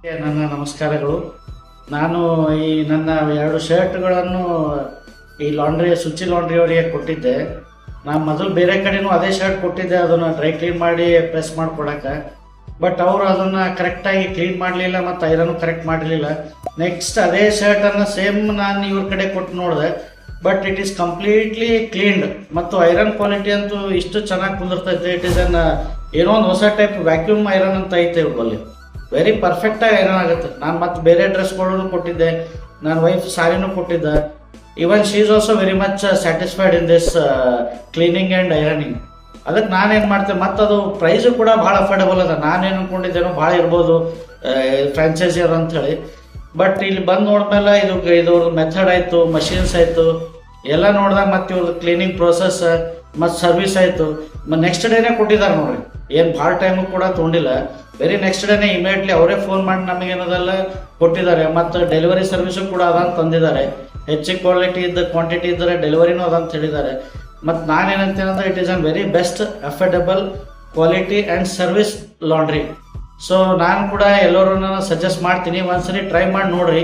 ನನ್ನ ನಮಸ್ಕಾರಗಳು. ನಾನು ಈ ನನ್ನ 2 ಶರ್ಟ್ಗಳನ್ನು ಈ ಶುಚಿ ಲಾಂಡ್ರಿ ಅವರಿಗೆ ಕೊಟ್ಟಿದ್ದೆ. ನಾನು ಮೊದಲು ಬೇರೆ ಕಡೆನೂ ಅದೇ ಶರ್ಟ್ ಕೊಟ್ಟಿದ್ದೆ, ಅದನ್ನು ಡ್ರೈ ಕ್ಲೀನ್ ಮಾಡಿ ಪ್ರೆಸ್ ಮಾಡಿಕೊಡಕ್ಕೆ. ಬಟ್ ಅವರು ಅದನ್ನು ಕರೆಕ್ಟಾಗಿ ಕ್ಲೀನ್ ಮಾಡಲಿಲ್ಲ ಮತ್ತು ಐರನ್ನು ಕರೆಕ್ಟ್ ಮಾಡಲಿಲ್ಲ. ನೆಕ್ಸ್ಟ್ ಅದೇ ಶರ್ಟನ್ನು ಸೇಮ್ ನಾನು ಇವ್ರ ಕಡೆ ಕೊಟ್ಟು ನೋಡಿದೆ, but it is completely cleaned ಮತ್ತು ಐರನ್ ಕ್ವಾಲಿಟಿ ಅಂತೂ ಇಷ್ಟು ಚೆನ್ನಾಗಿ ಕುಂದಿರ್ತೈತೆ. ಇಟ್ ಈಸ್ ಏನೋ ಒಂದು ಹೊಸ ಟೈಪ್ ವ್ಯಾಕ್ಯೂಮ್ ಐರನ್ ಅಂತ ಐತೆ ಇವ್ರಲ್ಲಿ. ವೆರಿ ಪರ್ಫೆಕ್ಟಾಗಿ ಐರನ್ ಆಗುತ್ತೆ. ನಾನು ಮತ್ತು ಬೇರೆ ಡ್ರೆಸ್ಗಳನ್ನು ಕೊಟ್ಟಿದ್ದೆ, ನನ್ನ ವೈಫ್ ಸಾರಿನೂ ಕೊಟ್ಟಿದ್ದೆ. Even she is also very much satisfied in this cleaning and ironing. ಅದಕ್ಕೆ ನಾನೇನು ಮಾಡ್ತೇನೆ, ಮತ್ತು ಅದು ಪ್ರೈಸು ಕೂಡ ಭಾಳ ಅಫೋರ್ಡೆಬಲ್ ಅದ. ನಾನೇನು ಅಂದ್ಕೊಂಡಿದ್ದೇನೋ ಭಾಳ ಇರ್ಬೋದು ಫ್ರಾಂಚೈಸಿ ಅದ ಅಂಥೇಳಿ. ಬಟ್ ಇಲ್ಲಿ ಬಂದು ನೋಡಿದ್ಮೇಲೆ ಇದು ಮೆಥಡ್ ಆಯಿತು, ಮಷೀನ್ಸ್ ಆಯಿತು, ಎಲ್ಲ ನೋಡಿದಾಗ ಮತ್ತು ಇವ್ರದ್ದು ಕ್ಲೀನಿಂಗ್ ಪ್ರೋಸೆಸ್ ಮತ್ತು ಸರ್ವಿಸ್ ಆಯಿತು. ನೆಕ್ಸ್ಟ್ ಡೇನೇ ಕೊಟ್ಟಿದ್ದಾರೆ ನೋಡ್ರಿ, ಏನು ಭಾಳ ಟೈಮು ಕೂಡ ತೊಗೊಂಡಿಲ್ಲ. ವೆರಿ ನೆಕ್ಸ್ಟ್ ಡೇನೇ ಇಮಿಡಿಯೇಟ್ಲಿ ಅವರೇ ಫೋನ್ ಮಾಡಿ ನಮಗೇನದೆಲ್ಲ ಕೊಟ್ಟಿದ್ದಾರೆ. ಮತ್ತು ಡೆಲಿವರಿ ಸರ್ವಿಸು ಕೂಡ ಅದಂತ ತಂದಿದ್ದಾರೆ. ಹೆಚ್ಚಿಗೆ ಕ್ವಾಂಟಿಟಿ ಇದ್ದರೆ ಡೆಲಿವರಿನೂ ಅದಂತ ಹೇಳಿದ್ದಾರೆ. ಮತ್ತು ನಾನೇನಂತೇನಂದ್ರೆ it is an very best affordable quality and service laundry. So ನಾನು ಕೂಡ ಎಲ್ಲರೂ ಸಜೆಸ್ಟ್ ಮಾಡ್ತೀನಿ, ಒಂದ್ಸರಿ ಟ್ರೈ ಮಾಡಿ ನೋಡ್ರಿ.